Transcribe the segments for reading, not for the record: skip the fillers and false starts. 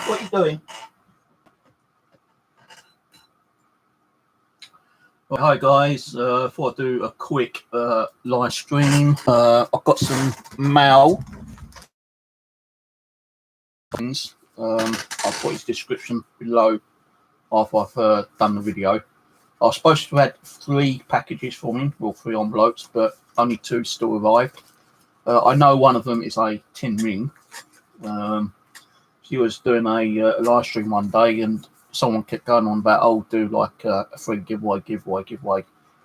What are you doing? Well, hi guys, thought I'd do a quick live stream. I've got some mail. I'll put his description below after I've done the video. I was supposed to have 3 packages for me, well 3 envelopes, but only 2 still arrived. I know one of them is a tin ring. She was doing a live stream one day and someone kept going on about, oh, do like a free giveaway.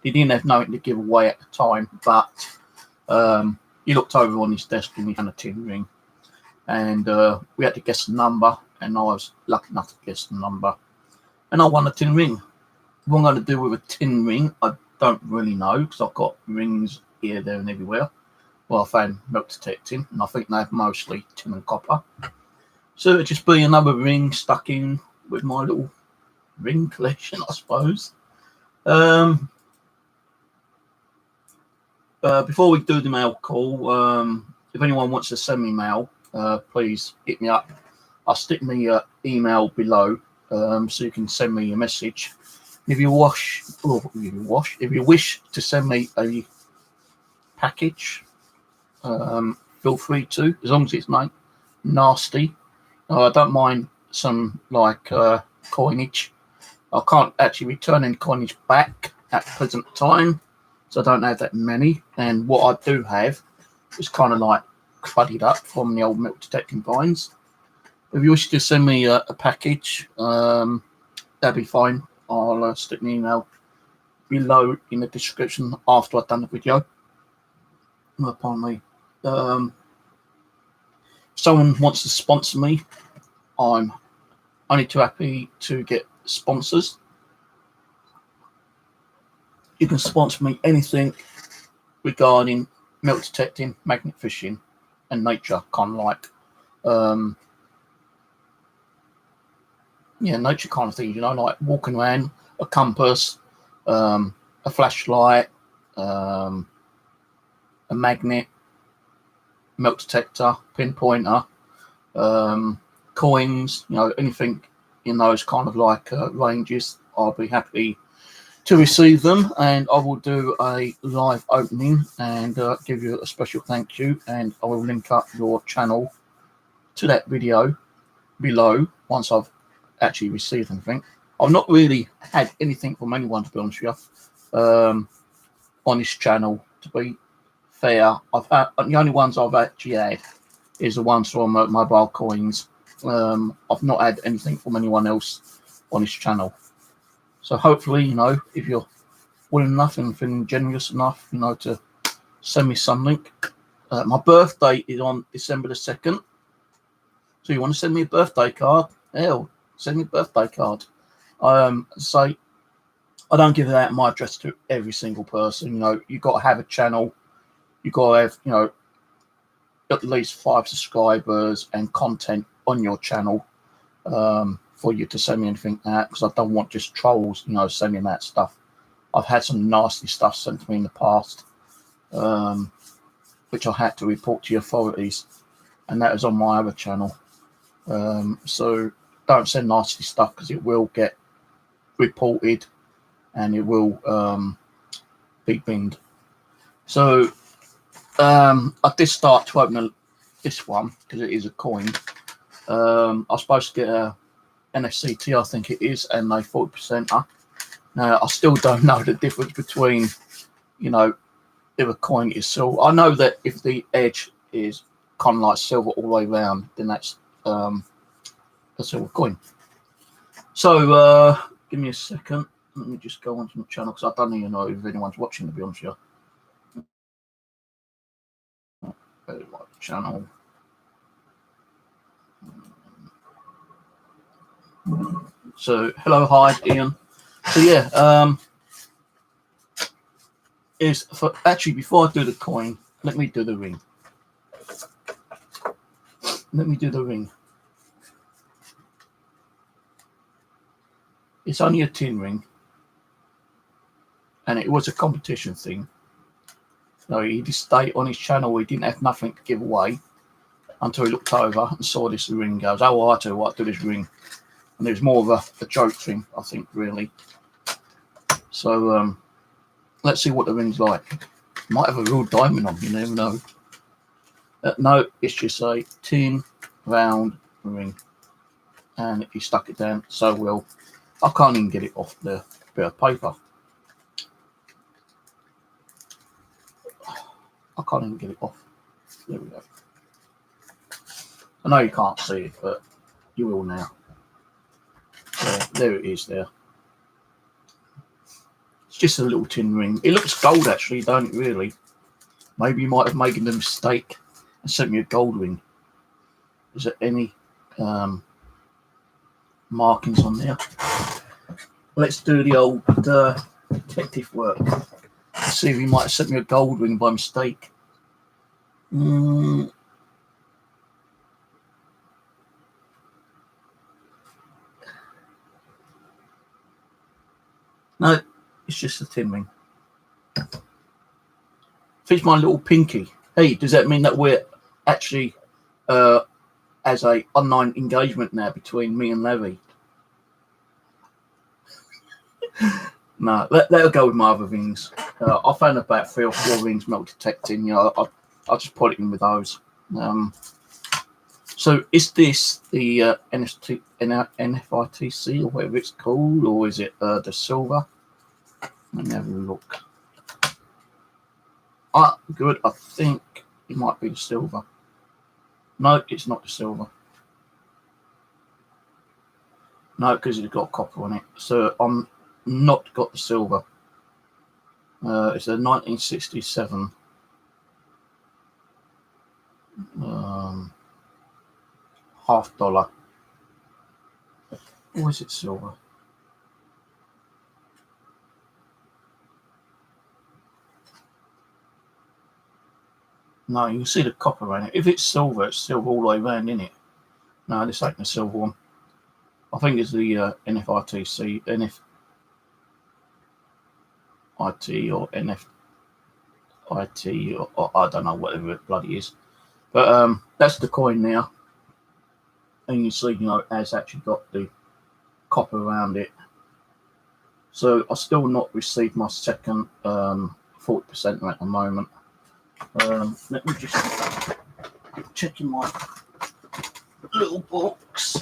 He didn't have nothing to give away at the time, but he looked over on his desk and he found a tin ring. And we had to guess the number, and I was lucky enough to guess the number. And I won a tin ring. What I'm going to do with a tin ring, I don't really know, because I've got rings here, there, and everywhere. Well, I found milk detecting, and I think they're mostly tin and copper. So it'd just be another ring stuck in with my little ring collection, I suppose. Before we do the mail call, if anyone wants to send me mail, please hit me up. I'll stick my email below, so you can send me a message. If you wish to send me a package, feel free to, as long as it's not nasty. I don't mind some like coinage. I can't actually return any coinage back at the present time, so I don't have that many. And what I do have is kind of like cruddied up from the old milk detecting vines. If you wish to send me a package, that'd be fine. I'll stick an email below in the description after I've done the video. Pardon me. If someone wants to sponsor me, I'm only too happy to get sponsors. You can sponsor me anything regarding milk detecting, magnet fishing, and nature, kind of like, nature kind of things, like walking around, a compass, a flashlight, a magnet, milk detector, pinpointer, coins, anything in those kind of like ranges. I'll be happy to receive them, and I will do a live opening and give you a special thank you, and I will link up your channel to that video below once I've actually received anything. I've not really had anything from anyone, to be honest with you, on this channel, to be fair. The only ones I've actually had is the ones from Mobile Coins. I've not had anything from anyone else on this channel. So hopefully, if you're willing enough and feeling generous enough, to send me something. My birthday is on December the 2nd. So you want to send me a birthday card? Hell, send me a birthday card. So I don't give out my address to every single person. You've got to have a channel. You've got to have, at least 5 subscribers and content on your channel for you to send me anything out, because I don't want just trolls, sending that stuff. I've had some nasty stuff sent to me in the past, which I had to report to the authorities, and that was on my other channel. So don't send nasty stuff, because it will get reported and it will be binned. So I did start to open this one because it is a coin. I was supposed to get a NFCT, I think it is, and a 40%. Now I still don't know the difference between, if a coin is silver. I know that if the edge is kind of like silver all the way around, then that's a silver coin. So give me a second. Let me just go onto my channel, because I don't even know if anyone's watching, to be honest with you. Channel. So hello, hi Ian. So yeah, is for actually, before I do the coin, let me do the ring. It's only a tin ring, and it was a competition thing. So he did state on his channel he didn't have nothing to give away, until he looked over and saw this ring and goes, oh, I tell you what, do this ring. And it was more of a joke thing, I think, really. So let's see what the ring's like. Might have a real diamond on, you never know. No, it's just a tin round ring. And he stuck it down so well. I can't even get it off the bit of paper. I can't even get it off. There we go. I know you can't see it, but you will now. There it is there. It's just a little tin ring. It looks gold actually, don't it really? Maybe you might have made a mistake and sent me a gold ring. Is there any markings on there? Let's do the old detective work. Let's see if he might have sent me a gold ring by mistake. No, it's just a tin ring. It's my little pinky. Hey, does that mean that we're actually as a online engagement now between me and Larry? No, that'll go with my other rings. I found about 3 or 4 rings melt detecting. You know, I'll just put it in with those. So is this the NFITC or whatever it's called, or is it the silver? Let me have a look. Good. I think it might be the silver. No, it's not the silver. No, because it's got copper on it. So I'm not got the silver. It's a 1967. $50. Or is it silver? No, you can see the copper around it. If it's silver all the way around, isn't it? No, this ain't the silver one. I think it's the NFITC, NFIT or NFIT or I don't know, whatever it bloody is. But that's the coin now. And you see, you know, it has actually got the copper around it. So I still not received my second 40% at the moment. Let me just check in my little box.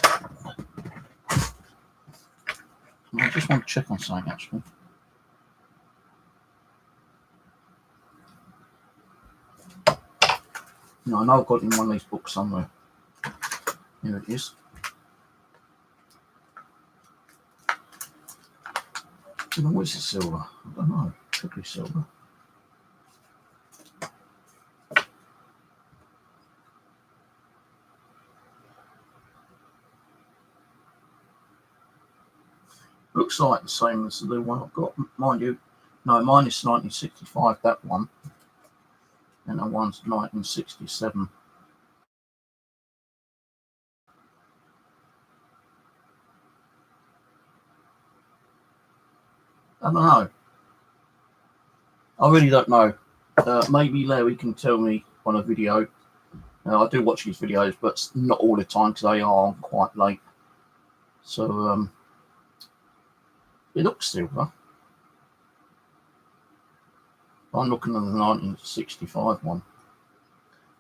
I just want to check on something actually. No, I know I've got it in one of these books somewhere. Here it is. Where's the silver? I don't know. Could be silver. Looks like the same as the one I've got. Mind you, no, mine is 1965, that one. And that one's 1967. I don't know. I really don't know. Maybe Larry can tell me on a video. I do watch these videos, but not all the time because they are quite late. So it looks silver. I'm looking at the 1965 one.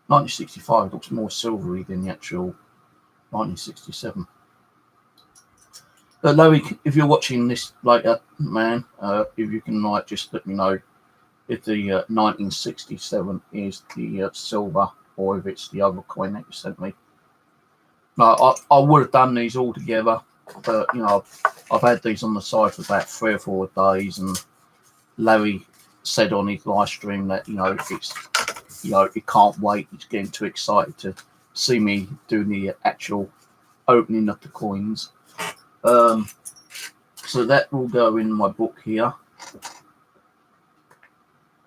1965 looks more silvery than the actual 1967. Larry, if you're watching this later, man, if you can just let me know if the 1967 is the silver or if it's the other coin that you sent me. No, I would have done these all together, but you know, I've had these on the side for about 3 or 4 days, and Larry said on his live stream that, you know, it's, you know, he can't wait. He's getting too excited to see me doing the actual opening of the coins. So that will go in my book here.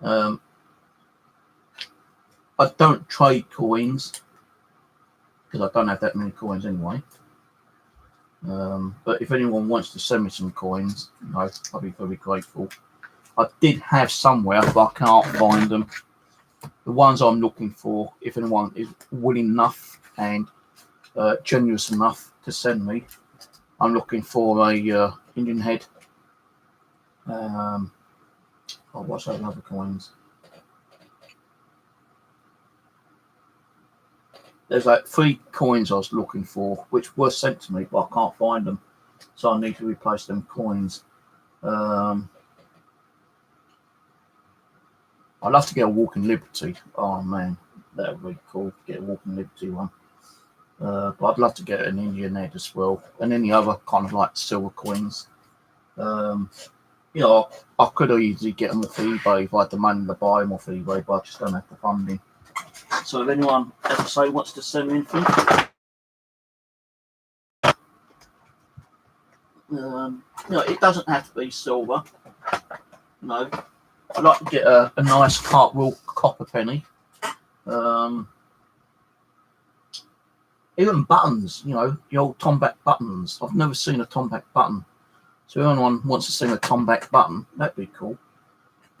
I don't trade coins because I don't have that many coins anyway. But if anyone wants to send me some coins, you know, I'll be very grateful. I did have somewhere, but I can't find them. The ones I'm looking for, if anyone is willing enough and generous enough to send me. I'm looking for a Indian head. What's those other coins? There's like 3 coins I was looking for, which were sent to me, but I can't find them, so I need to replace them coins. I'd love to get a Walking Liberty. Oh man, that would be cool. Get a Walking Liberty one. But I'd love to get an Indian head as well, and any other kind of like silver coins. I could easily get them off eBay if I had the money to buy them off eBay, but I just don't have the funding. So if anyone, as I say, wants to send me anything, it doesn't have to be silver. I'd like to get a nice Cartwheel copper penny. Even buttons, the old Tomback buttons. I've never seen a Tomback button. So if anyone wants to see a Tomback button, that'd be cool.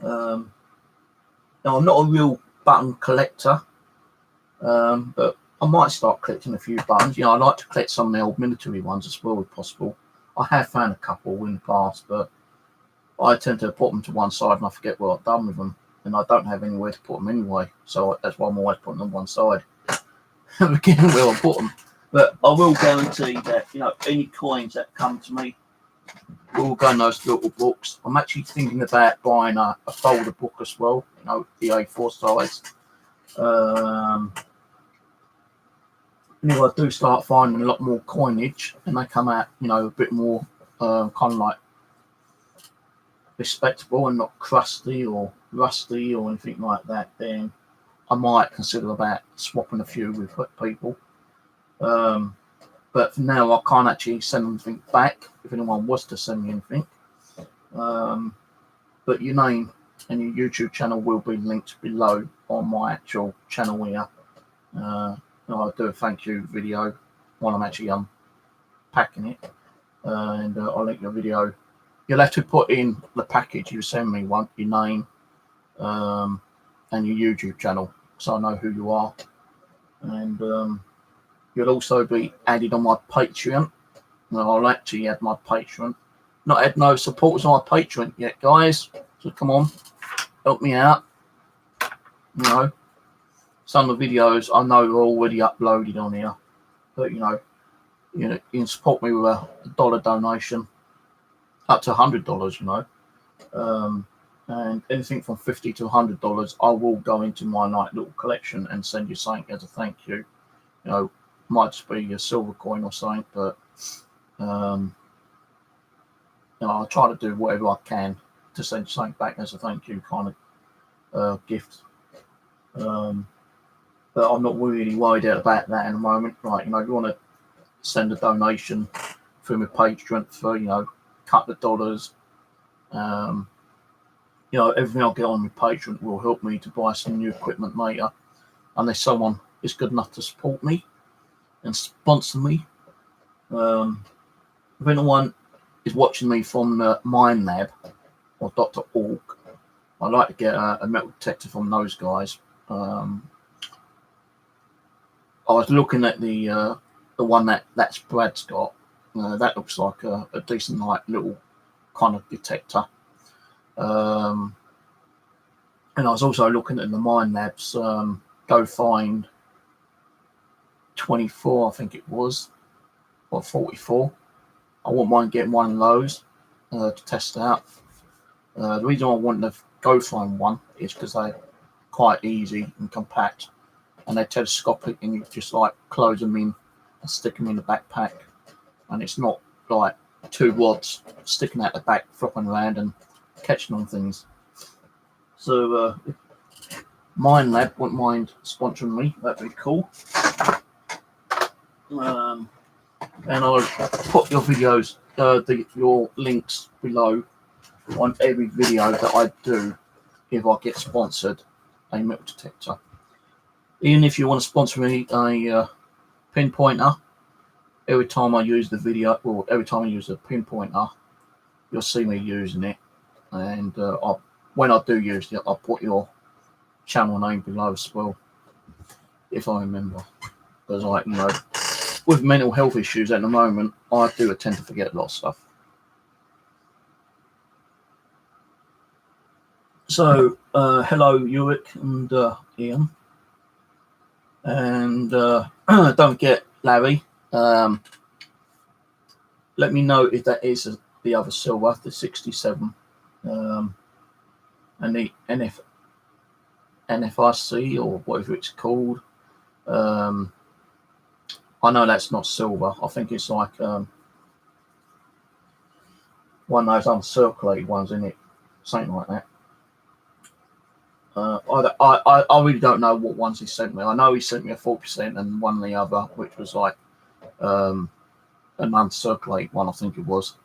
Now, I'm not a real button collector, but I might start collecting a few buttons. I like to collect some of the old military ones as well, if possible. I have found a couple in the past, but I tend to put them to one side and I forget what I've done with them, and I don't have anywhere to put them anyway. So that's why I'm always putting them on one side. Again, where I put them. But I will guarantee that any coins that come to me will go in those little books. I'm actually thinking about buying a folder book as well. The A4 size. And if I do start finding a lot more coinage and they come out, a bit more kind of like respectable and not crusty or rusty or anything like that, then I might consider about swapping a few with people. But for now, I can't actually send anything back if anyone was to send me anything. But your name and your YouTube channel will be linked below on my actual channel here. I'll do a thank you video while I'm actually unpacking it. And I'll link your video. You'll have to put in the package you send me your name and your YouTube channel, so I know who you are. And you'll also be added on my Patreon. I'll actually add my Patreon. Not had no supporters on my Patreon yet, guys. So come on, help me out. Some of the videos I know are already uploaded on here, but you can support me with a $1 donation up to $100. And anything from $50 to $100, I will go into my little collection and send you something as a thank you. Might just be a silver coin or something, but I'll try to do whatever I can to send something back as a thank you kind of gift. But I'm not really worried about that in the moment. Right, if you want to send a donation through my Patreon for a couple of dollars, everything I'll get on my Patreon will help me to buy some new equipment later, unless someone is good enough to support me and sponsor me. If anyone is watching me from the Mine Lab or Dr. Org, I'd like to get a metal detector from those guys. I was looking at the one that's Brad's got. That looks like a decent little kind of detector. And I was also looking at the Mine Labs Go Find 24, I think it was, or 44. I wouldn't mind getting one of those to test out. The reason I want the Go Find one is because they're quite easy and compact, and they're telescopic, and you just close them in and stick them in the backpack, and it's not like 2 rods sticking out the back, flopping around and catching on things. So Mine Lab wouldn't mind sponsoring me, that'd be cool. And I'll put your videos, your links below on every video that I do if I get sponsored a metal detector. Even if you want to sponsor me a pinpointer, every time I use the video, or every time I use a pinpointer, you'll see me using it. And when I do use it, I'll put your channel name below as well, if I remember. because, like, you know, with mental health issues at the moment, I do tend to forget a lot of stuff. So, hello, Uric and Ian. And don't forget, Larry, let me know if that is the other silver, the 67, and the NFRC or whatever it's called. I know that's not silver. I think it's like one of those uncirculated ones, in it, something like that. I really don't know what ones he sent me. I know he sent me a 4% and one of the other, which was like an uncirculated one, I think it was.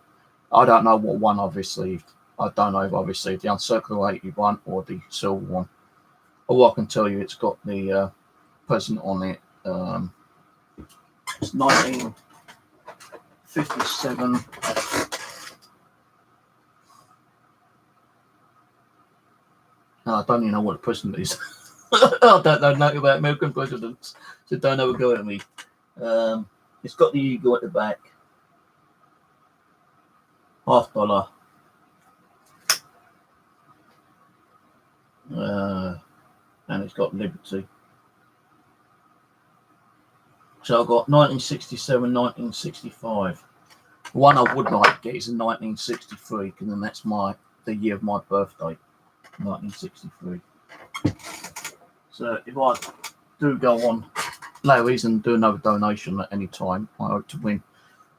I don't know what one I've received. I don't know if I've received the uncirculated one or the silver one. All I can tell you, it's got the president on it. It's 1957. I don't even know what the president is. I don't know nothing about American presidents, so don't ever go at me. It's got the eagle at the back. $50. And it's got Liberty. So I've got 1967, 1965. One I would like to get is in 1963, because then that's the year of my birthday, 1963. So if I do go on Larry's and do another donation at any time, I hope to win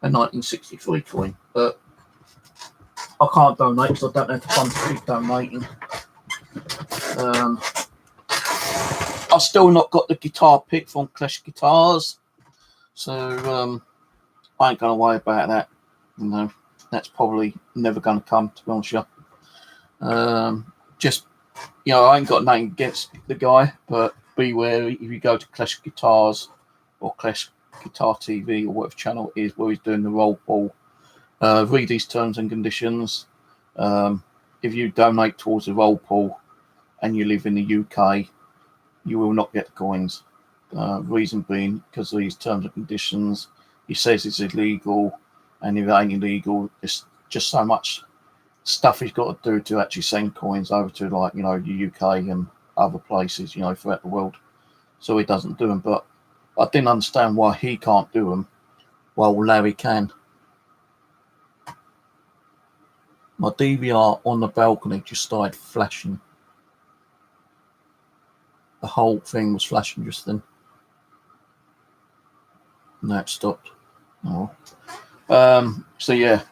a 1963 coin. But I can't donate because I don't have the funds to keep donating. I've still not got the guitar pick from Clash Guitars, so I ain't going to worry about that. You know, that's probably never going to come, to be honest with you. Just, you know, I ain't got nothing against the guy, but be wary if you go to Clash Guitars or Clash Guitar TV or whatever channel it is where he's doing the roll call. Read these terms and conditions. If you donate towards the roll call and you live in the UK, you will not get the coins. Reason being, because of these terms and conditions, he says it's illegal, and if it ain't illegal, it's just so much stuff he's got to do to actually send coins over to, like, you know, the UK and other places, you know, throughout the world. So he doesn't do them. But I didn't understand why he can't do them while Larry can. My DVR on the balcony just started flashing. The whole thing was flashing just then. And that stopped. Oh. So yeah.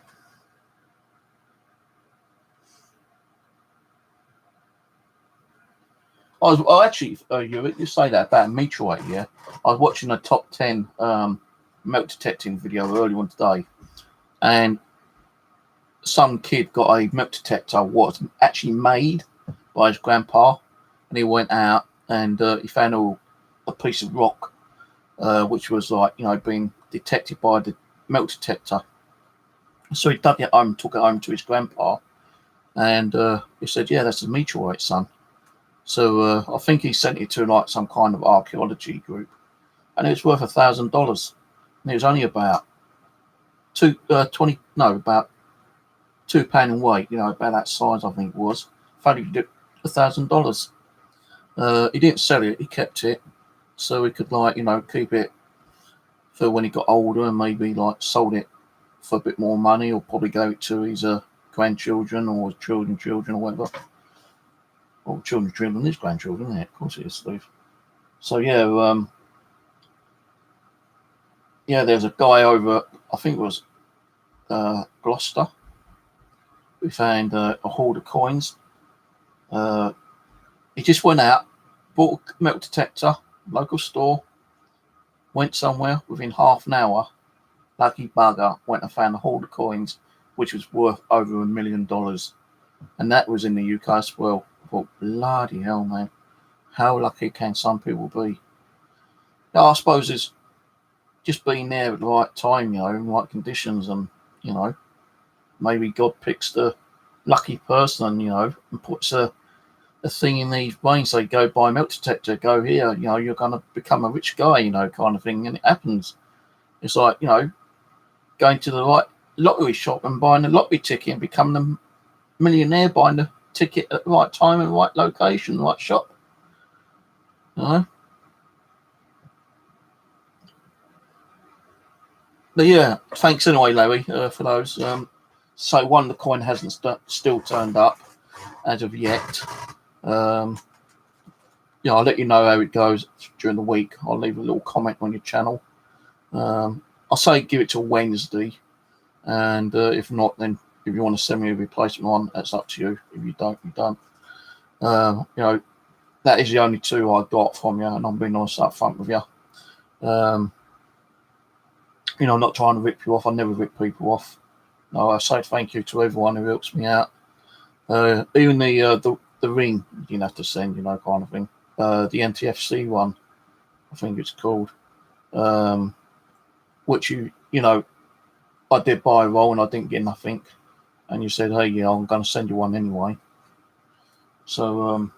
Actually, you say that about a meteorite, yeah. I was watching a top 10 metal detecting video earlier on today, and some kid got a metal detector what was actually made by his grandpa, and he went out and he found a piece of rock which was, like, you know, being detected by the metal detector. So he dug it home, took it home to his grandpa, and he said, "Yeah, that's a meteorite, son." So I think he sent it to, like, some kind of archaeology group, and it was worth $1,000. And it was only about about £2 in weight, you know, about that size, I think it was. Valued it $1,000. He didn't sell it; he kept it, so he could, like, you know, keep it for when he got older, and maybe, like, sold it for a bit more money, or probably gave it to his grandchildren or his children or whatever. Or children, his grandchildren, yeah, of course it is, Steve. So yeah, there's a guy over, I think it was Gloucester, who found a hoard of coins. He just went out, bought a metal detector, local store, went somewhere within half an hour. Lucky bugger, went and found a hoard of coins, which was worth over $1 million, and that was in the UK as well. I thought, bloody hell, man, how lucky can some people be? Now, I suppose it's just being there at the right time, you know, in the right conditions, and, you know, maybe God picks the lucky person, you know, and puts a the thing in these brains. They go buy a milk detector, go here, you're going to become a rich guy, kind of thing. And it happens. It's like, going to the right lottery shop and buying a lottery ticket and becoming the millionaire, buying the ticket at the right time and the right location, the right shop. But yeah, thanks anyway, Larry, for those. So one, the coin hasn't still turned up as of yet. I'll let you know how it goes during the week. I'll leave a little comment on your channel. I'll say give it till Wednesday, and if not, then if you want to send me a replacement one, that's up to you. If you don't, you don't. That is the only two I got from you, and I'm being honest up front with you. I'm not trying to rip you off. I never rip people off. No, I say thank you to everyone who helps me out. Even the ring you didn't have to send, kind of thing. The NTFC one, I think it's called, which I did buy a roll and I didn't get nothing, and you said, hey, I'm going to send you one anyway. So,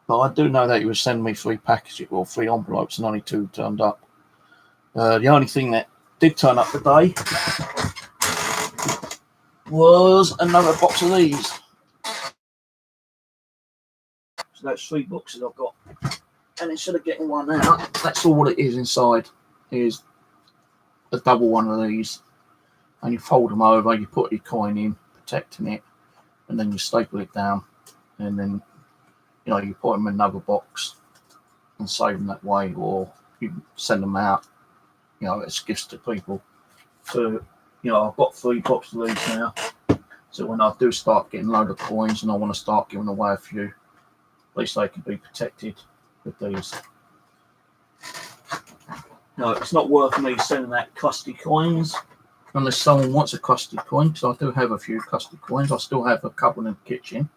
but I do know that you were sending me 3 packages or 3 envelopes, and only 2 turned up. The only thing that did turn up today was another box of these. So that's 3 boxes I've got, and instead of getting one out, that's all it is inside, is a double one of these, and you fold them over, you put your coin in, protecting it, and then you staple it down, and then you put them in another box and save them that way, or you send them out as gifts to people. So I've got 3 boxes of these now, so when I do start getting a load of coins and I want to start giving away a few, at least they can be protected with these. It's not worth me sending out crusty coins unless someone wants a crusty coin, because I do have a few crusty coins. I still have a couple in the kitchen.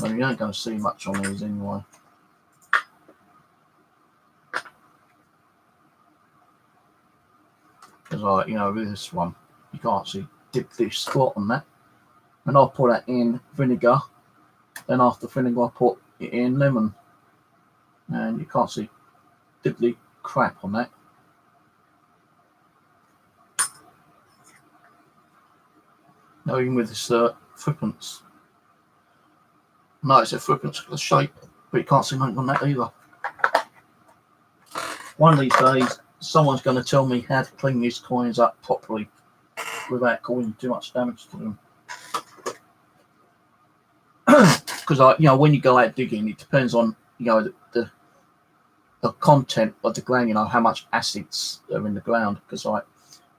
You ain't going to see much on these anyway. Because with this one, you can't see diddly squat on that. And I'll put that in vinegar. Then after vinegar, I put it in lemon. And you can't see diddly crap on that. Now, even with this threepence. No, it's a threepence for the shape, but you can't see nothing on that either. One of these days, someone's going to tell me how to clean these coins up properly without causing too much damage to them. Because when you go out digging, it depends on the content of the ground. How much acids are in the ground. Because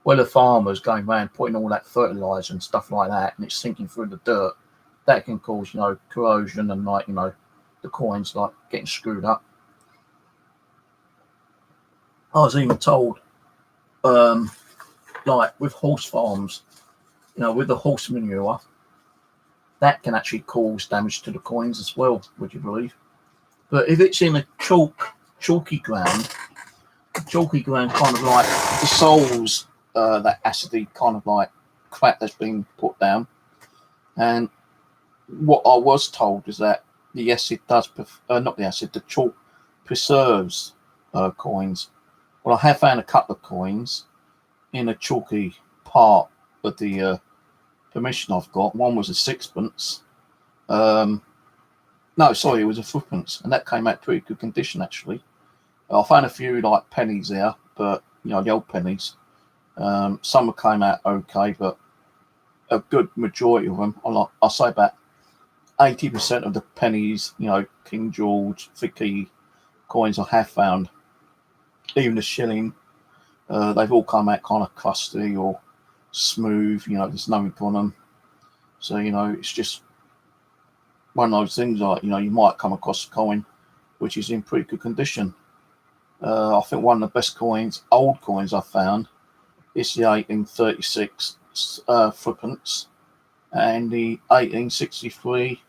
where the farmer's going around putting all that fertilizer and stuff like that, and it's sinking through the dirt, that can cause corrosion and the coins getting screwed up. I was even told, with horse farms, with the horse manure, that can actually cause damage to the coins as well, would you believe? But if it's in a chalky ground kind of dissolves that acidy kind of crap that's been put down. And what I was told is that the acid does, the chalk preserves coins. Well, I have found a couple of coins in a chalky part of the permission I've got. One was a 6pence. No, sorry, it was a 3pence, and that came out pretty good condition actually. I found a few pennies there, but the old pennies. Some came out okay, but a good majority of them, I'll say about 80% of the pennies, King George, Vicky coins I have found, even the shilling, they've all come out kind of crusty or smooth. There's nothing on them. So it's just one of those things. You might come across a coin which is in pretty good condition. I think one of the best old coins I found, is the 1836 3pence and the 1863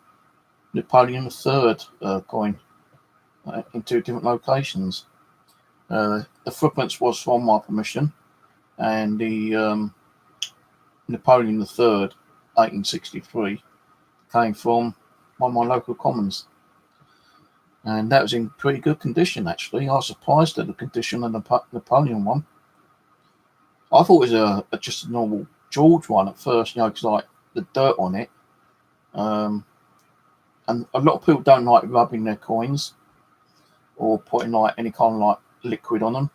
Napoleon III coin in 2 different locations. The 3pence was from my permission, and the Napoleon III 1863 came from one of my local commons. And that was in pretty good condition, actually. I was surprised at the condition of the Napoleon one. I thought it was just a normal George one at first, because like the dirt on it. And a lot of people don't like rubbing their coins or putting like any kind of like liquid on them.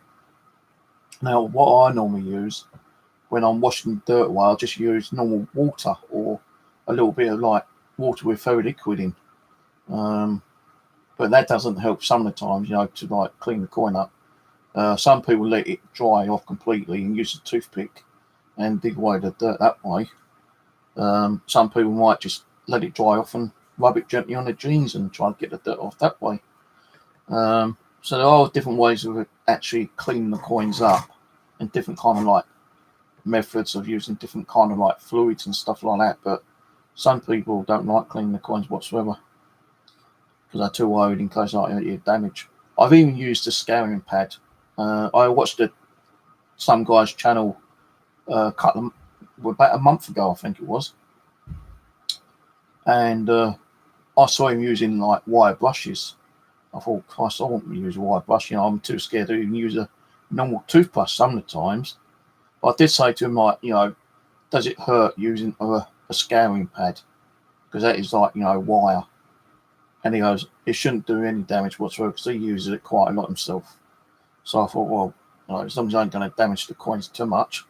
Now, what I normally use when I'm washing dirt away, I just use normal water or a little bit of like water with very liquid in. But that doesn't help some of the times, to like clean the coin up. Some people let it dry off completely and use a toothpick and dig away the dirt that way. Some people might just let it dry off and rub it gently on their jeans and try and get the dirt off that way. So there are different ways of actually cleaning the coins up and different kind of like methods of using different kind of like fluids and stuff like that. But some people don't like cleaning the coins whatsoever because they're too worried in case like you damage. I've even used a scouring pad. I watched some guy's channel about a month ago, I think it was, and I saw him using like wire brushes. I thought, Christ, I won't use a wire brush. I'm too scared to even use a normal toothbrush some of the times. But I did say to him, like, does it hurt using a scouring pad? Because that is like, wire. And he goes, it shouldn't do any damage whatsoever because he uses it quite a lot himself. So I thought, well, as long as I ain't going to damage the coins too much,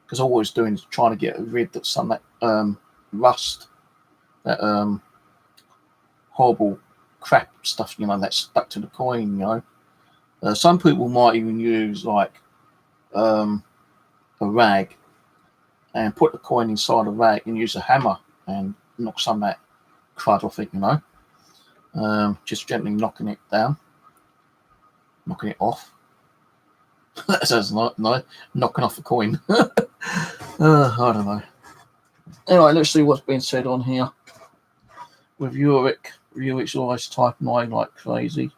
because all I was doing is trying to get rid of some of that rust, that horrible crap stuff, that's stuck to the coin, Some people might even use like a rag and put the coin inside a rag and use a hammer and knock some of that crud off it, just gently knocking it down, knocking it off. That sounds nice, knocking off the coin. I don't know. Anyway, let's see what's been said on here. With Urich always typing away like crazy.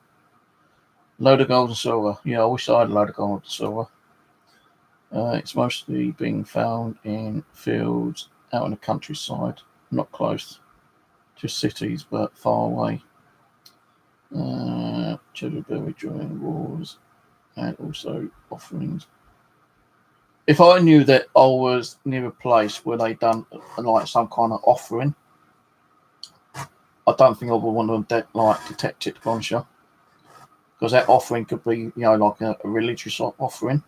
Load of gold and silver. Yeah, I wish I had a load of gold and silver. It's mostly being found in fields out in the countryside, not close to cities, but far away. Cheddar berry during wars, and also offerings. If I knew that I was near a place where they done like some kind of offering, I don't think I would want to detect it, to be honest, because that offering could be, like a religious offering.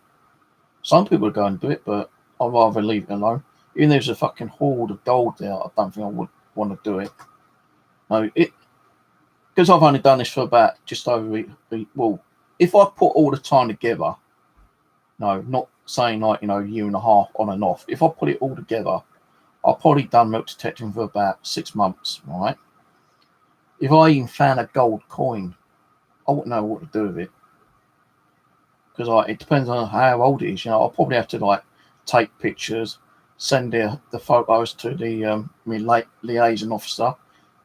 Some people would go and do it, but I'd rather leave it alone. Even if there's a fucking hoard of gold there, I don't think I would want to do it. No, because I've only done this for about just over a week. Well, if I put all the time together, no, not saying like, year and a half on and off. If I put it all together, I've probably done milk detecting for about 6 months, right? If I even found a gold coin, I wouldn't know what to do with it. Because it depends on how old it is. I'll probably have to take pictures, send the photos to the liaison officer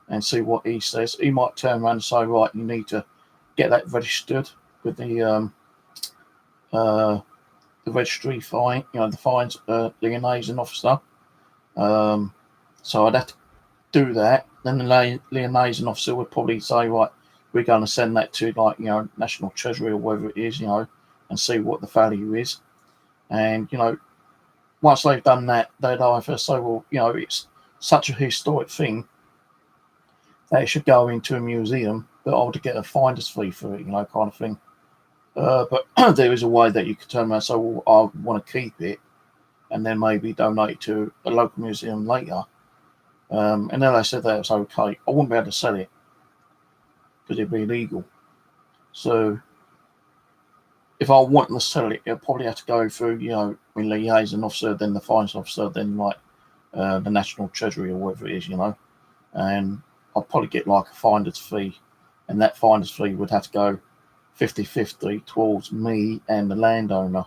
and see what he says. He might turn around and say, right, you need to get that registered with the registry fine, the fines liaison officer. So I'd have to do that. Then the liaison officer would probably say, right, we're going to send that to National Treasury or wherever it is, and see what the value is. And, once they've done that, they'd either say, well, it's such a historic thing that it should go into a museum, but I would get a finder's fee for it, kind of thing. But there is a way that you could turn around and say, well, I want to keep it and then maybe donate it to a local museum later. And then they said that it's okay. I wouldn't be able to sell it because it'd be illegal. So if I want to sell it, it'll probably have to go through, the liaison officer, then the fines officer, then the National Treasury or whatever it is, and I'll probably get a finder's fee, and that finder's fee would have to go 50-50 towards me and the landowner.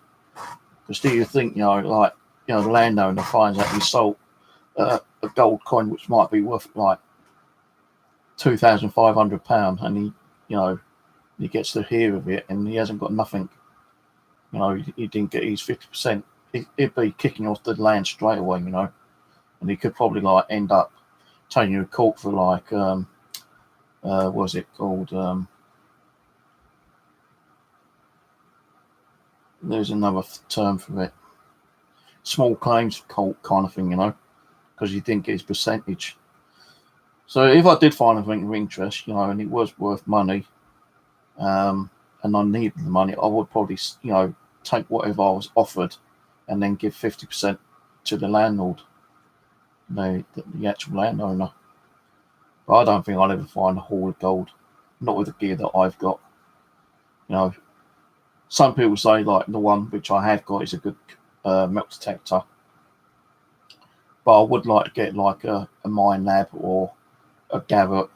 Because do you think, the landowner finds out he sold a gold coin which might be worth £2,500, and he gets to hear of it and he hasn't got nothing. He didn't get his 50%. He'd be kicking off the land straight away, and he could probably end up taking you to court for what was it called? There's another term for it. Small claims cult kind of thing, you know, because you didn't get his percentage. So if I did find anything of interest, you know, and it was worth money, and I needed the money, I would probably, you know, take whatever I was offered and then give 50% to the landlord, the actual landowner. But I don't think I'll ever find a haul of gold, not with the gear that I've got. You know, some people say like the one which I have got is a good melt detector, but I would like to get like a Minelab or a Garrett,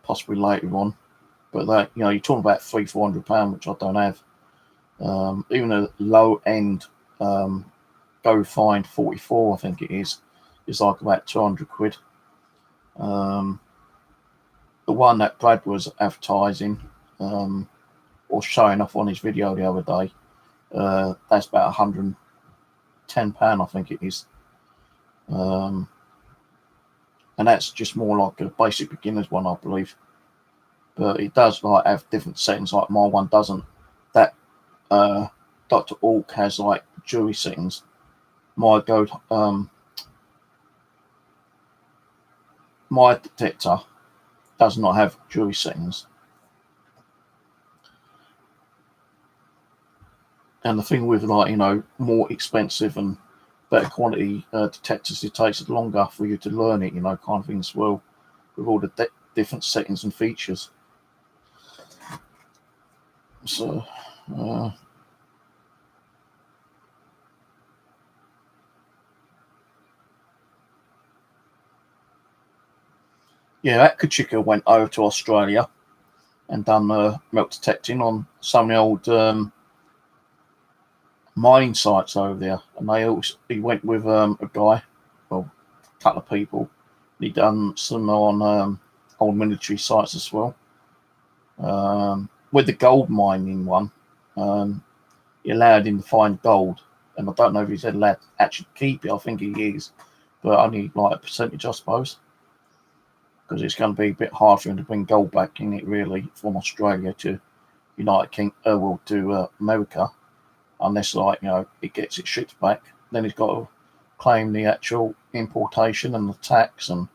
possibly later on. But that, you know, you're talking about £300-400, which I don't have. Even a low end Go Find 44, I think it is like about 200 quid. The one that Brad was advertising or showing off on his video the other day, that's about £110, I think it is. And that's just more like a basic beginner's one, I believe. But it does like have different settings, like my one doesn't. That Dr. Ork has like jewelry settings. My my detector does not have jewelry settings. And the thing with, like, you know, more expensive and better quality detectors, it takes longer for you to learn it, you know, kind of thing as well, with all the different settings and features. So, yeah, that Kachika went over to Australia and done melt detecting on some of the old mining sites over there. And he went with a guy, well, a couple of people. He done some on old military sites as well. With the gold mining one, he allowed him to find gold, and I don't know if he's allowed to actually keep it. I think he is, but only like a percentage, I suppose, because it's going to be a bit hard for him to bring gold back in it, really, from Australia to United Kingdom, well, to America, unless, like, you know, it gets it shipped back. Then he's got to claim the actual importation and the tax and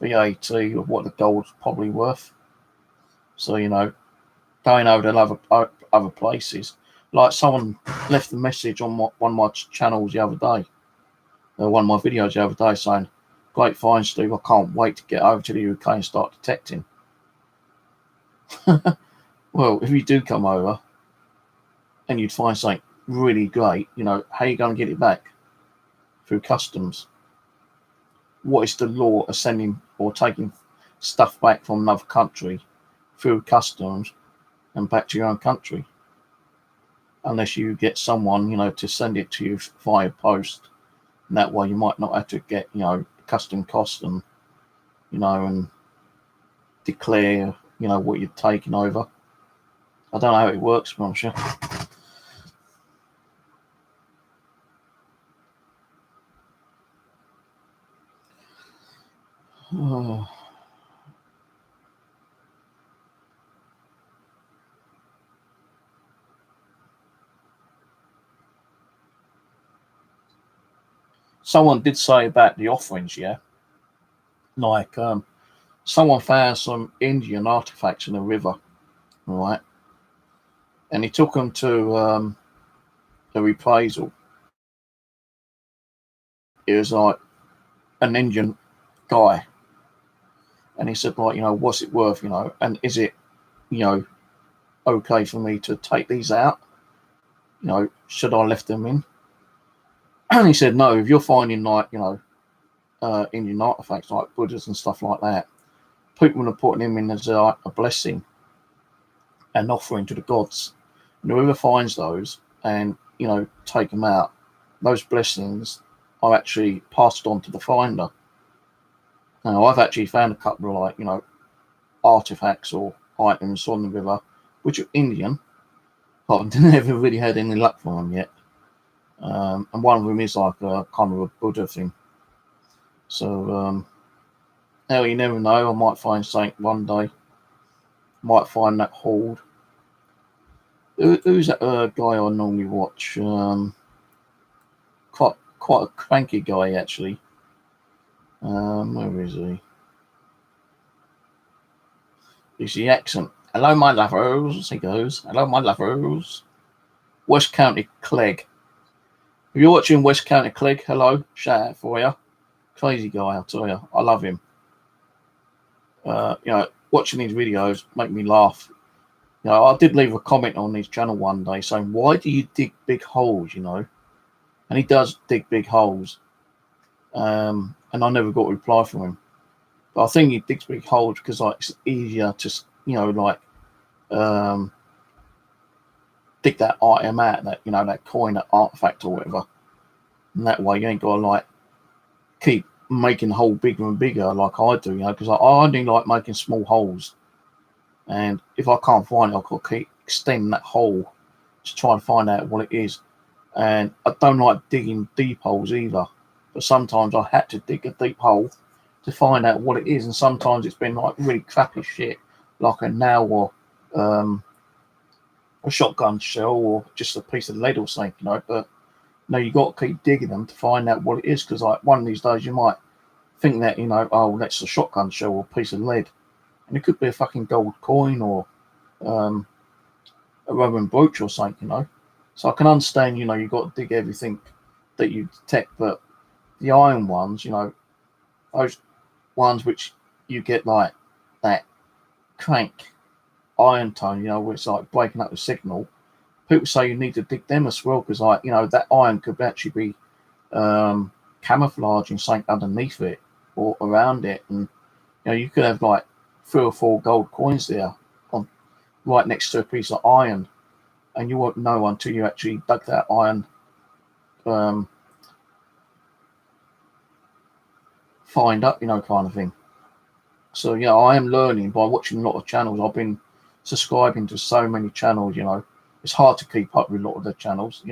VAT of what the gold's probably worth. So, you know, going over to other places. Like, someone left a message on one of my channels the other day, one of my videos the other day, saying, "Great find, Steve. I can't wait to get over to the UK and start detecting." Well, if you do come over and you'd find something really great, you know, how are you going to get it back? Through customs. What is the law of sending or taking stuff back from another country through customs and back to your own country? Unless you get someone, you know, to send it to you via post. And that way you might not have to get, you know, custom costs and, you know, and declare, you know, what you're taking over. I don't know how it works, I'm sure. Oh. Someone did say about the offerings, yeah, like someone found some Indian artifacts in a river, right, and he took them to the appraisal. It was like an Indian guy, and he said, like, you know, what's it worth, you know, and is it, you know, okay for me to take these out? You know, should I left them in? And he said, no, if you're finding, like, you know, Indian artifacts like Buddhas and stuff like that, people are putting them in as a blessing and offering to the gods. And whoever finds those and, you know, take them out, those blessings are actually passed on to the finder. Now, I've actually found a couple of, like, you know, artifacts or items on the river which are Indian, but I've never really had any luck from them yet. And one of them is like a kind of a Buddha thing. So, Hell, you never know. I might find something one day. Might find that hoard. Who's that guy I normally watch? Quite a cranky guy actually. Where is he? Is the accent? Hello, my lovers. He goes. Hello, my lovers. West County Clegg. If you're watching West County Clegg, hello, shout out for you. Crazy guy, I'll tell you. I love him. Watching these videos make me laugh. I did leave a comment on his channel one day saying, "Why do you dig big holes?" And he does dig big holes. And I never got a reply from him. But I think he digs big holes because it's easier to dig that item out, that coin, that artifact or whatever. And that way you ain't got to keep making the hole bigger and bigger like I do, because I only like making small holes. And if I can't find it, I've got to keep extending that hole to try and find out what it is. And I don't like digging deep holes either. But sometimes I had to dig a deep hole to find out what it is. And sometimes it's been really crappy shit, like a nail or a shotgun shell or just a piece of lead or something, But no, you got to keep digging them to find out what it is, because one of these days you might think that oh, that's a shotgun shell or a piece of lead, and it could be a fucking gold coin or a Roman brooch or something, So I can understand, you've got to dig everything that you detect, but the iron ones, those ones which you get that crank iron tone, where it's breaking up the signal. People say you need to dig them as well because, that iron could actually be camouflaging something underneath it or around it, and you could have 3 or 4 gold coins there right next to a piece of iron, and you won't know until you actually dug that iron find up, kind of thing. So I am learning by watching a lot of channels. I've been subscribing to so many channels. It's hard to keep up with a lot of the channels.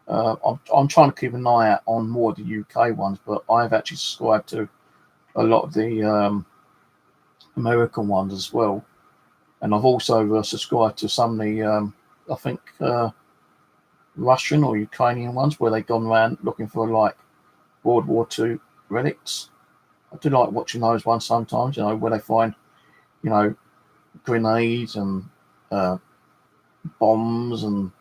I'm trying to keep an eye out on more of the UK ones, but I've actually subscribed to a lot of the American ones as well, and I've also subscribed to some of the I think Russian or Ukrainian ones where they've gone around looking for World War II relics. I do like watching those ones sometimes, where they find grenades and bombs and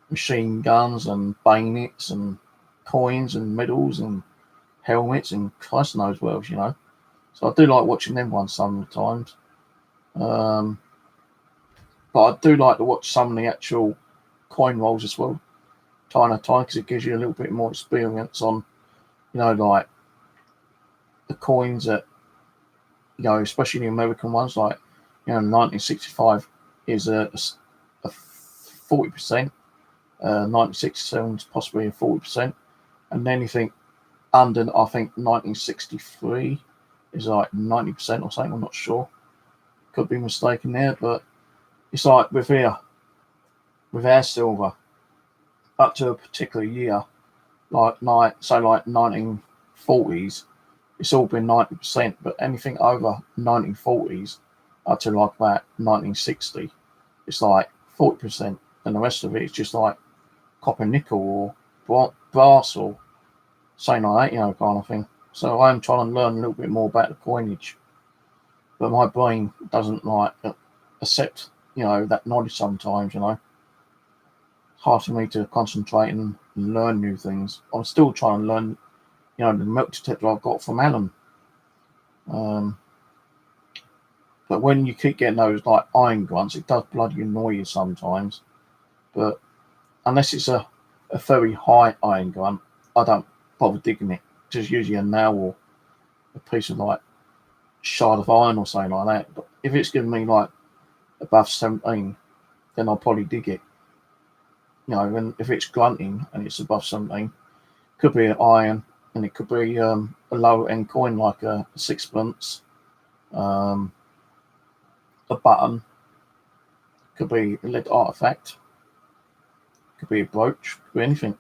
machine guns and bayonets and coins and medals and helmets and Christ knows what else, So I do like watching them ones sometimes. But I do like to watch some of the actual coin rolls as well, time to time, because it gives you a little bit more experience on, the coins that, especially the American ones, 1965 is a 40%, 1967 is possibly a 40%, and anything under, I think, 1963 is 90% or something. I'm not sure. Could be mistaken there, but it's with our silver, up to a particular year, 1940s, it's all been 90%, but anything over 1940s up to about 1960, it's 40%, and the rest of it is just copper, nickel, or brass, or something like that, kind of thing. So I'm trying to learn a little bit more about the coinage, but my brain doesn't accept, that knowledge sometimes, It's hard for me to concentrate and learn new things. I'm still trying to learn, the milk detector I've got from Alan. But when you keep getting those iron grunts, it does bloody annoy you sometimes. But unless it's a very high iron grunt, I don't bother digging it. Just usually a nail or a piece of shard of iron or something like that. But if it's giving me above 17, then I'll probably dig it. And if it's grunting and it's above 17, could be an iron, and it could be a lower end coin like a sixpence, a button, could be a lead artifact, could be a brooch, could be anything.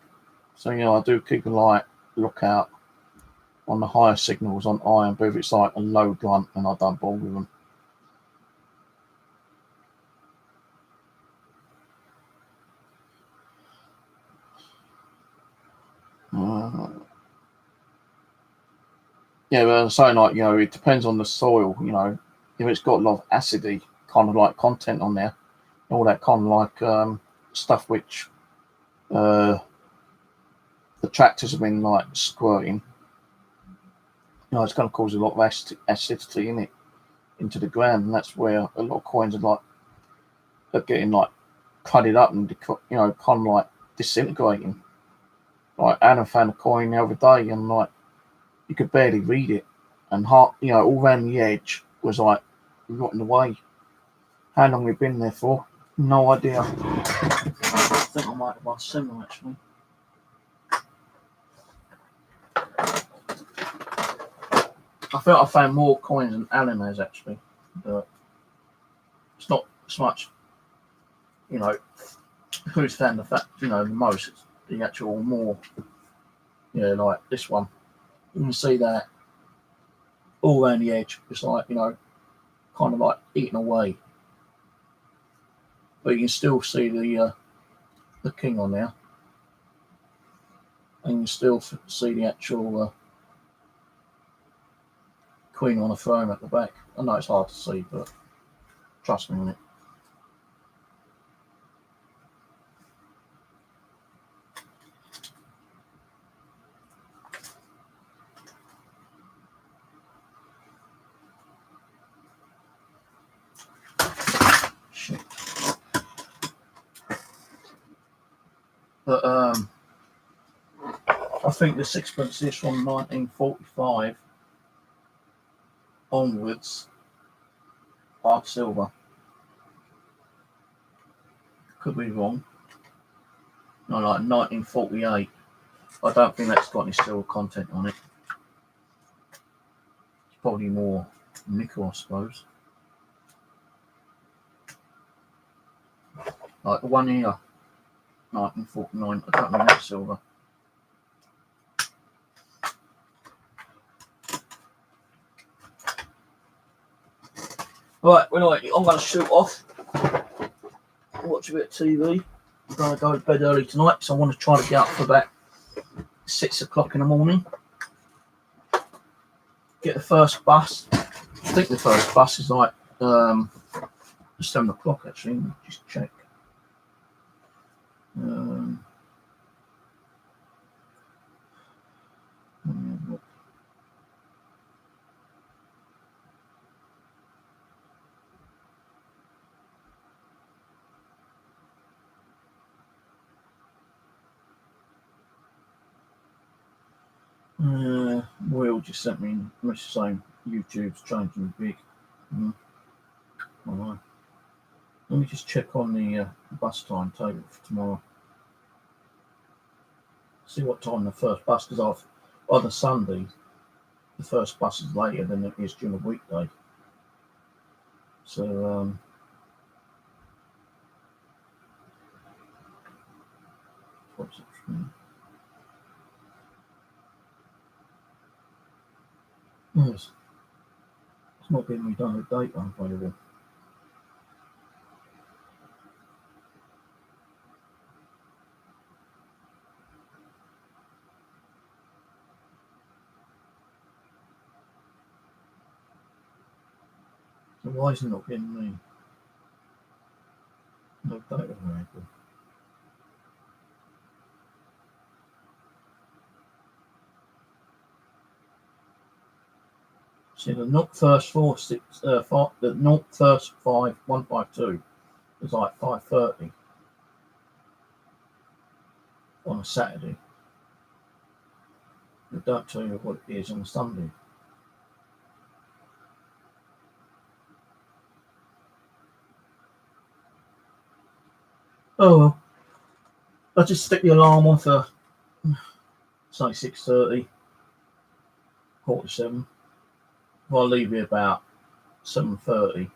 So I do keep a lookout on the higher signals on iron, but if it's like a low grunt, and I don't bother with them. Yeah, but I'm saying, like, it depends on the soil. If it's got a lot of acidy kind of like content on there, all that kind of like stuff which the tractors have been like squirting, it's going to cause a lot of acidity in it into the ground, and that's where a lot of coins are getting like cutted up and kind of like disintegrating. Like Adam found a coin the other day, and like you could barely read it, and all around the edge was like rotting away. How long we've been there for? No idea. I think I might have one similar actually. I felt I found more coins than Alan has actually, but it's not so much, who's found the most. It's the actual more, like this one. You can see that all around the edge. It's like, kind of like eaten away. But you can still see the king on there. And you can still see the actual queen on the throne at the back. I know it's hard to see, but trust me on it. Shit. But I think the sixpence is from 1945 onwards are silver. Could be wrong. No, like 1948. I don't think that's got any silver content on it. It's probably more nickel, I suppose. Like the one here, 1949. I don't think that's silver. Right, I'm going to shoot off. Watch a bit of TV. I'm going to go to bed early tonight, so I want to try to get up for about 6 o'clock in the morning. Get the first bus. I think the first bus is like 7 o'clock actually. Let me just check. Will just sent me a message saying YouTube's changing big. Alright. Let me just check on the bus timetable for tomorrow. See what time the first bus, because on the Sunday, the first bus is later than it is during a weekday. So, what's it? Yes. It's not giving me done a date unavailable. So why is it not getting me? No date available. See, the not first 152 is like 5:30 on a Saturday. It don't tell you what it is on Sunday. Oh well. I'll just stick the alarm on for say 6:30, 7:15. If I leave here about 7:30,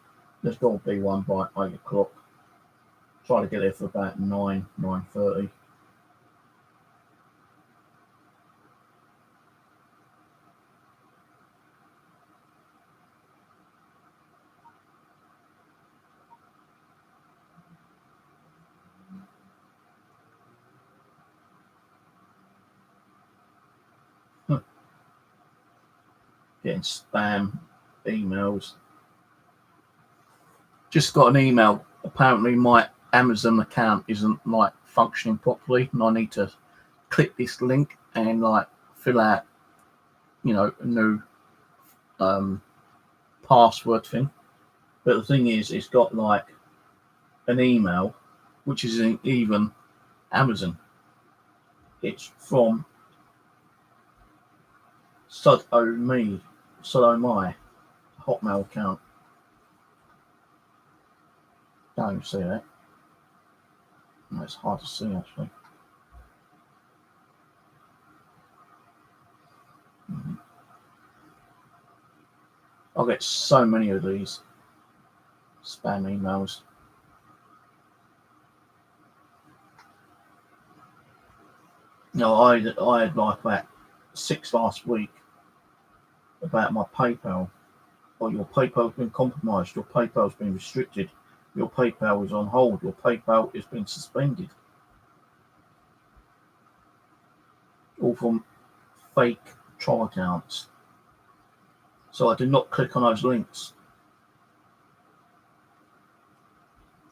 there's got to be one by 8 o'clock. Try to get there for about 9:30. getting spam emails. Just got an email. Apparently my Amazon account isn't like functioning properly, and I need to click this link and like fill out, a new password thing. But the thing is, it's got like an email which isn't even Amazon. It's from Sodomai Hotmail account. Don't see that. No, it's hard to see actually. I get so many of these spam emails. No, I had like about 6 last week about my PayPal. Or your PayPal's been compromised, your PayPal's been restricted, your PayPal is on hold, your PayPal has been suspended. All from fake troll accounts. So I did not click on those links.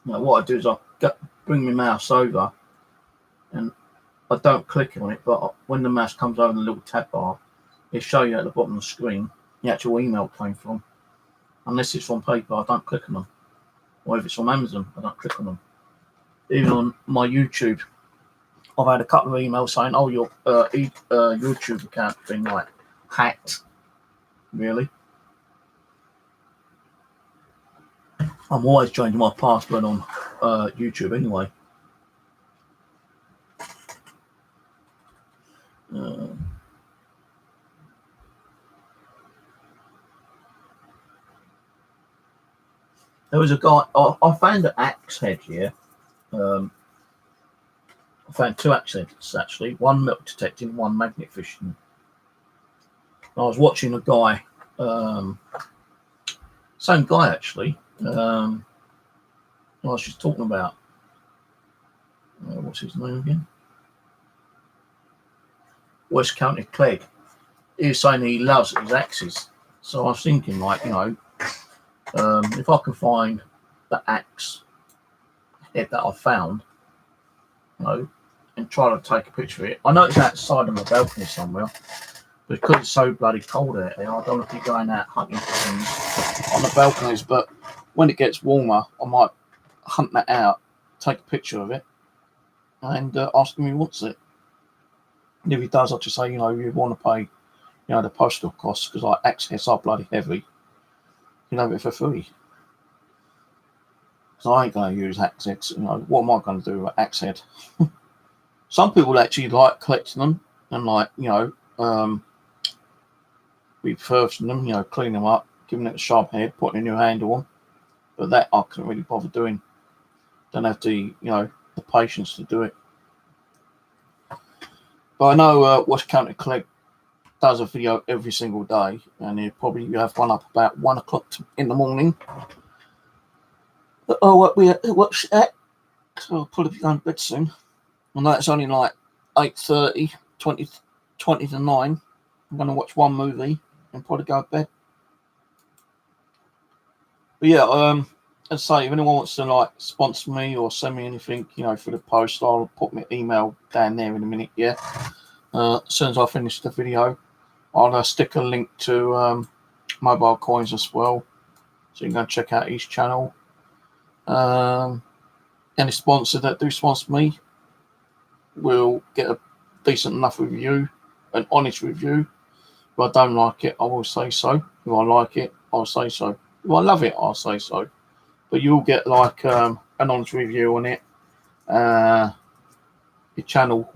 Now what I do is I bring my mouse over and I don't click on it, but when the mouse comes over the little tab bar, it shows you at the bottom of the screen the actual email came from. Unless it's from PayPal, I don't click on them. Or if it's from Amazon, I don't click on them. Even on my YouTube, I've had a couple of emails saying, "Oh, your YouTube account's been like hacked." Really? I'm always changing my password on YouTube anyway. There was a guy, I found an axe head here. I found 2 axe heads actually, one milk detecting, one magnet fishing. I was watching a guy, same guy actually, I was just talking about, what's his name again? West County Clegg. He was saying he loves his axes. So I was thinking, like, if I can find the axe head that I found, and try to take a picture of it. I know it's outside on the balcony somewhere, but because it's so bloody cold out there, I don't want to be going out hunting for things on the balconies. But when it gets warmer, I might hunt that out, take a picture of it, and ask him if he wants it. And if he does, I'll just say, you want to pay, the postal costs, because like axe heads are bloody heavy. You can have it for free. So I ain't going to use axe heads. What am I going to do with axe head? Some people actually like collecting them and refurbishing them, cleaning them up, giving it a sharp head, putting a new handle on. But that I couldn't really bother doing. Don't have the patience to do it. But I know West County Clegg does a video every single day, and he'll probably have one up about 1 o'clock in the morning. But watch that. So I'll probably be going to bed soon. I know it's only like 8:30, 20 to 9. I'm going to watch one movie and probably go to bed. But yeah, as I say, if anyone wants to sponsor me or send me anything, for the post, I'll put my email down there in a minute. Yeah. As soon as I finish the video, I'll stick a link to Mobile Coins as well, so you can go check out each channel. Any sponsor that do sponsor me will get a decent enough review, an honest review. If I don't like it, I will say so. If I like it, I'll say so. If I love it, I'll say so. But you'll get an honest review on it. Your channel,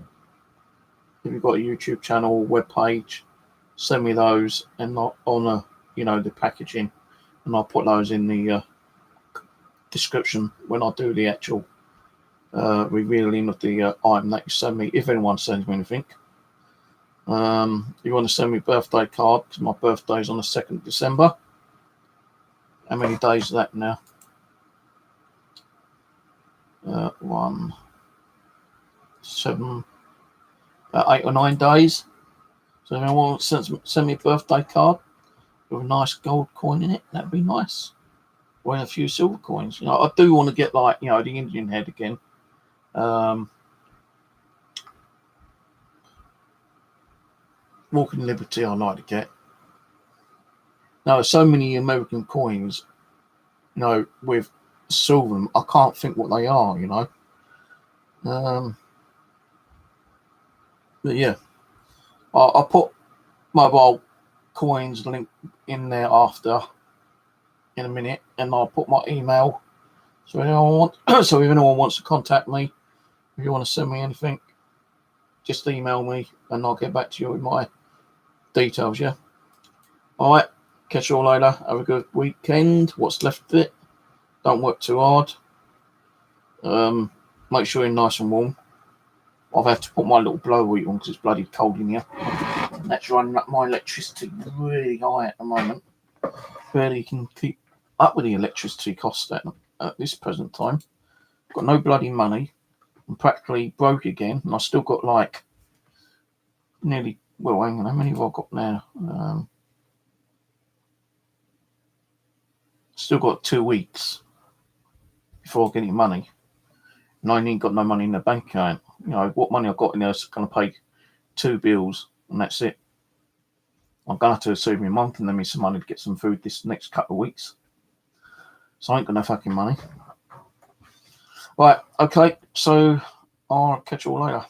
if you've got a YouTube channel, web page, send me those and not on the packaging, and I'll put those in the description when I do the actual revealing of the item that you send me, if anyone sends me anything. You want to send me a birthday card, because my birthday is on the 2nd of December. How many days is that now? 1, 7, about 8 or 9 days. So if anyone wants to send me a birthday card, with a nice gold coin in it. That'd be nice. Or in a few silver coins. You know, I do want to get like, you know, the Indian head again. Walking Liberty I'd like to get. Now there's so many American coins, you know, with silver, I can't think what they are, you know. But yeah, I'll put mobile coins link in there after in a minute, and I'll put my email. So if anyone wants to contact me, if you want to send me anything, just email me and I'll get back to you with my details. Yeah. All right. Catch you all later. Have a good weekend. What's left of it. Don't work too hard. Make sure you're nice and warm. I've had to put my little blower heat on because it's bloody cold in here. And that's running up my electricity really high at the moment. Barely can keep up with the electricity costs at this present time. Got no bloody money. I'm practically broke again, and I still got like nearly. Well, hang on, how many have I got now? Still got 2 weeks before I get any money, and I ain't got no money in the bank account. You know what money I've got in there is going to pay 2 bills, and that's it. I'm going to have to assume my mum can lend me some money to get some food this next couple of weeks. So I ain't got no fucking money. Right, okay, so I'll catch you all later.